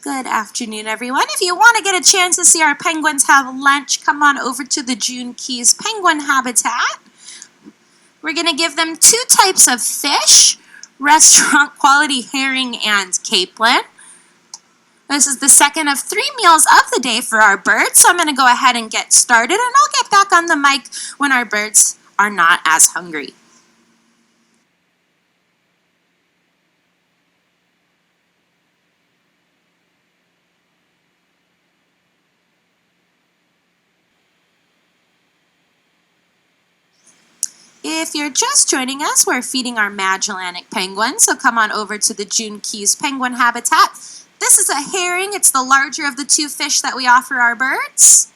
Good afternoon, everyone. If you want to get a chance to see our penguins have lunch, come on over to the June Keys Penguin Habitat. We're going to give them two types of fish, restaurant quality herring and capelin. This is the second of 3 meals of the day for our birds, so I'm going to go ahead and get started, and I'll get back on the mic when our birds are not as hungry. If you're just joining us, we're feeding our Magellanic penguins, so come on over to the June Keys Penguin Habitat. This is a herring. It's the larger of the two fish that we offer our birds.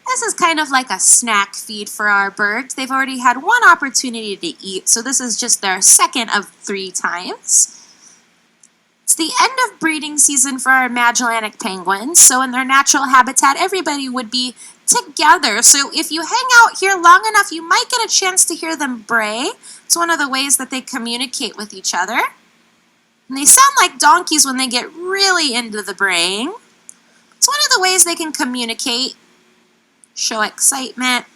This is kind of like a snack feed for our birds. They've already had one opportunity to eat, so this is just their second of 3 times. It's the end of breeding season for our Magellanic penguins, so in their natural habitat, everybody would be together. So if you hang out here long enough, you might get a chance to hear them bray. It's one of the ways that they communicate with each other. And they sound like donkeys when they get really into the braying. It's one of the ways they can communicate, show excitement.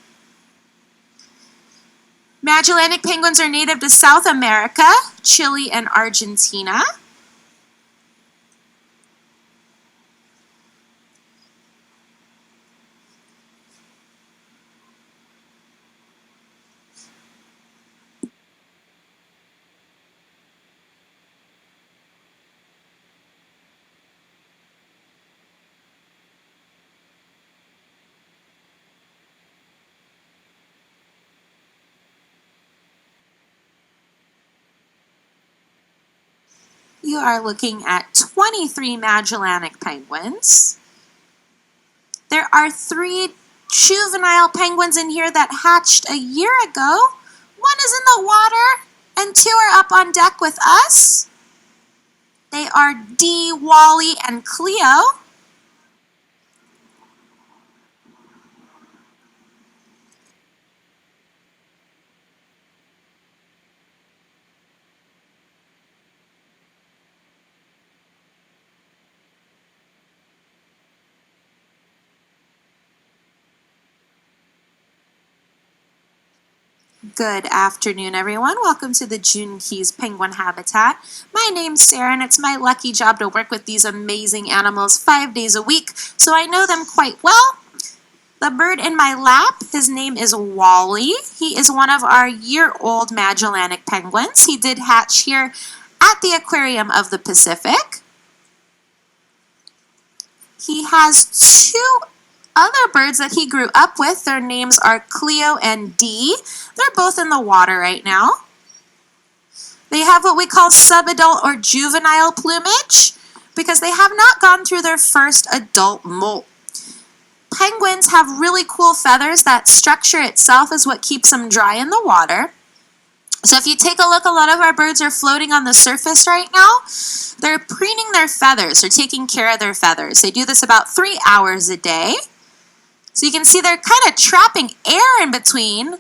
Magellanic penguins are native to South America, Chile, and Argentina. You are looking at 23 Magellanic penguins. There are 3 juvenile penguins in here that hatched a year ago. 1 is in the water and 2 are up on deck with us. They are Dee, Wally, and Cleo. Good afternoon, everyone. Welcome to the June Keys Penguin Habitat. My name's Sara, and it's my lucky job to work with these amazing animals 5 days a week, so I know them quite well. The bird in my lap, his name is Wally. He is one of our year-old Magellanic penguins. He did hatch here at the Aquarium of the Pacific. He has 2 other birds that he grew up with. Their names are Cleo and Dee. They're both in the water right now. They have what we call subadult or juvenile plumage because they have not gone through their first adult molt. Penguins have really cool feathers. That structure itself is what keeps them dry in the water. So if you take a look, a lot of our birds are floating on the surface right now. They're preening their feathers. They're taking care of their feathers. They do this about 3 hours a day. So you can see they're kind of trapping air in between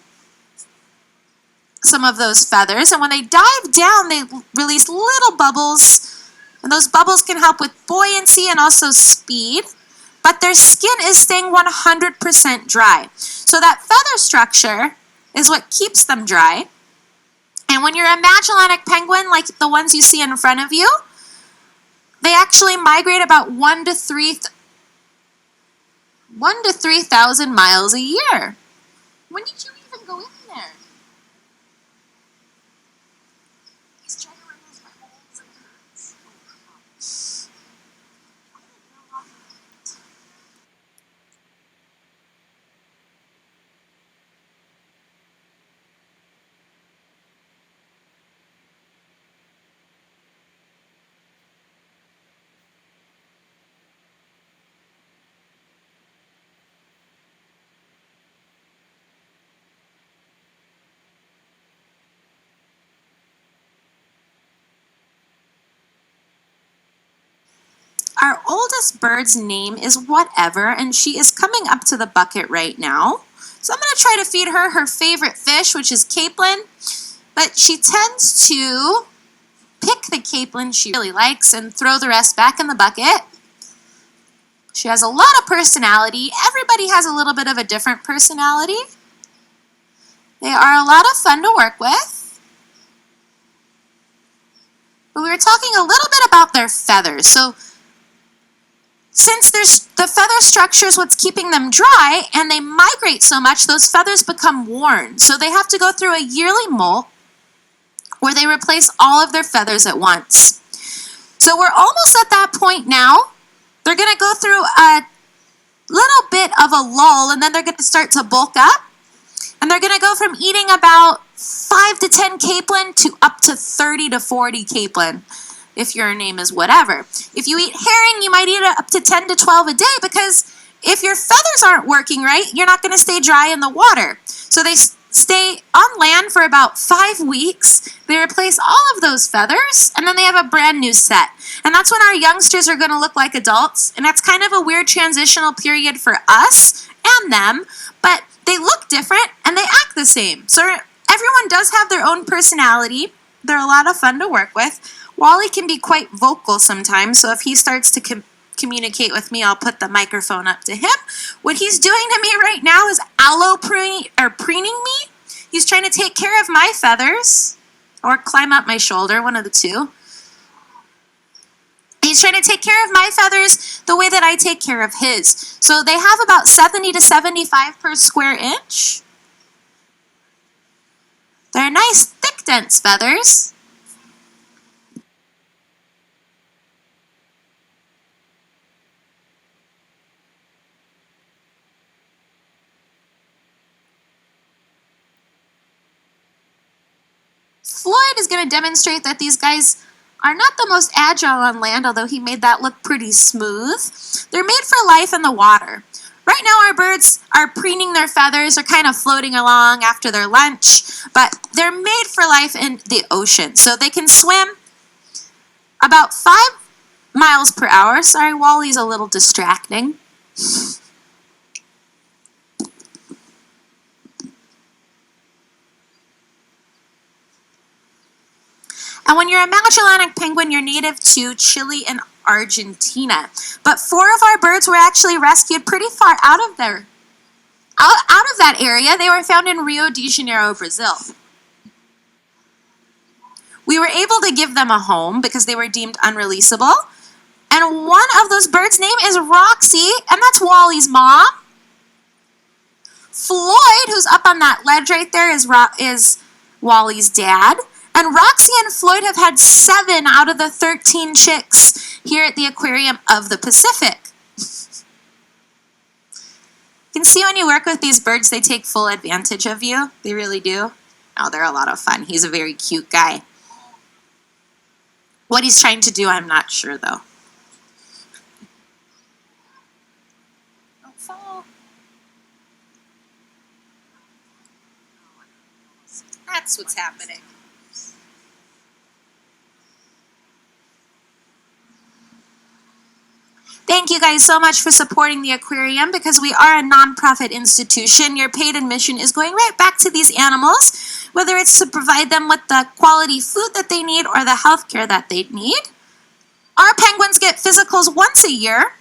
some of those feathers. And when they dive down, they release little bubbles. And those bubbles can help with buoyancy and also speed. But their skin is staying 100% dry. So that feather structure is what keeps them dry. And when you're a Magellanic penguin, like the ones you see in front of you, they actually migrate about 1 to 3,000 miles a year. When did you even go in there? He's trying to remove my holes and hurts. Our oldest bird's name is Whatever, and she is coming up to the bucket right now. So I'm going to try to feed her her favorite fish, which is capelin, but she tends to pick the capelin she really likes and throw the rest back in the bucket. She has a lot of personality. Everybody has a little bit of a different personality. They are a lot of fun to work with. But we were talking a little bit about their feathers. So since the feather structure is what's keeping them dry and they migrate so much, those feathers become worn. So they have to go through a yearly molt where they replace all of their feathers at once. So we're almost at that point now. They're going to go through a little bit of a lull, and then they're going to start to bulk up. And they're going to go from eating about 5 to 10 capelin to up to 30 to 40 capelin, if your name is Whatever. If you eat herring, you might eat up to 10 to 12 a day, because if your feathers aren't working right, you're not going to stay dry in the water. So they stay on land for about 5 weeks. They replace all of those feathers, and then they have a brand new set. And that's when our youngsters are going to look like adults, and that's kind of a weird transitional period for us and them, but they look different and they act the same. So everyone does have their own personality. They're a lot of fun to work with. Wally can be quite vocal sometimes, so if he starts to communicate with me, I'll put the microphone up to him. What he's doing to me right now is preening me. He's trying to take care of my feathers, or climb up my shoulder, one of the two. He's trying to take care of my feathers the way that I take care of his. So they have about 70 to 75 per square inch. They're nice, thick, dense feathers. Floyd is going to demonstrate that these guys are not the most agile on land, although he made that look pretty smooth. They're made for life in the water. Right now our birds are preening their feathers, they're kind of floating along after their lunch, but they're made for life in the ocean. So they can swim about 5 miles per hour. Sorry, Wally's a little distracting. And when you're a Magellanic penguin, you're native to Chile and Argentina. But 4 of our birds were actually rescued pretty far out of that area. They were found in Rio de Janeiro, Brazil. We were able to give them a home because they were deemed unreleasable. And one of those birds' name is Roxy, and that's Wally's mom. Floyd, who's up on that ledge right there, is Wally's dad. And Roxy and Floyd have had 7 out of the 13 chicks here at the Aquarium of the Pacific. You can see when you work with these birds, they take full advantage of you. They really do. Oh, they're a lot of fun. He's a very cute guy. What he's trying to do, I'm not sure, though. Don't fall. That's what's happening. Thank you guys so much for supporting the aquarium. Because we are a nonprofit institution, your paid admission is going right back to these animals, whether it's to provide them with the quality food that they need or the health care that they need. Our penguins get physicals once a year.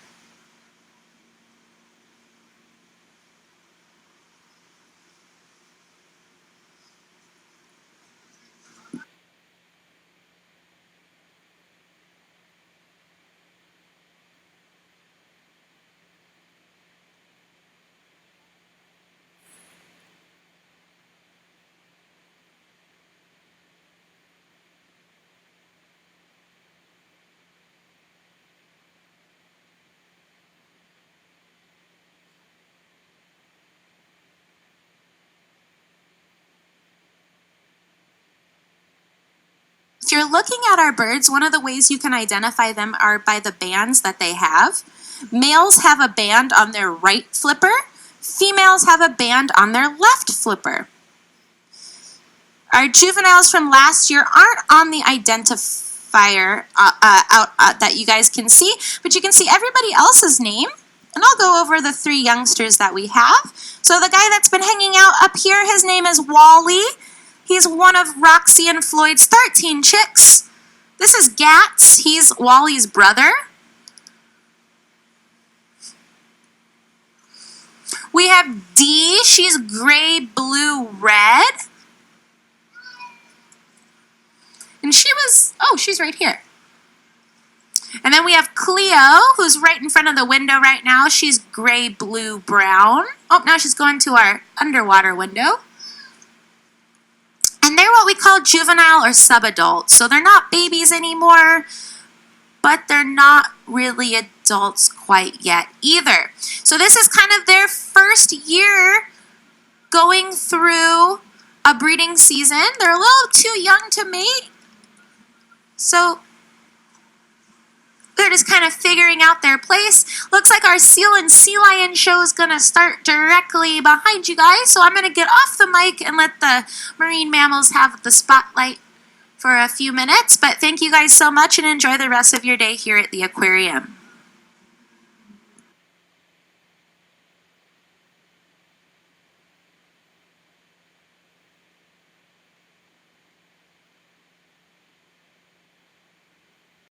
If you're looking at our birds, one of the ways you can identify them are by the bands that they have. Males have a band on their right flipper. Females have a band on their left flipper. Our juveniles from last year aren't on the fire that you guys can see, but you can see everybody else's name. And I'll go over the 3 youngsters that we have. So the guy that's been hanging out up here, his name is Wally. He's one of Roxy and Floyd's 13 chicks. This is Gats. He's Wally's brother. We have Dee. She's gray, blue, red. And she's right here. And then we have Cleo, who's right in front of the window right now. She's gray, blue, brown. Oh, now she's going to our underwater window. And they're what we call juvenile or subadult. So they're not babies anymore, but they're not really adults quite yet either. So this is kind of their first year going through a breeding season. They're a little too young to mate. So they're just kind of figuring out their place. Looks like our seal and sea lion show is going to start directly behind you guys. So I'm going to get off the mic and let the marine mammals have the spotlight for a few minutes. But thank you guys so much and enjoy the rest of your day here at the aquarium.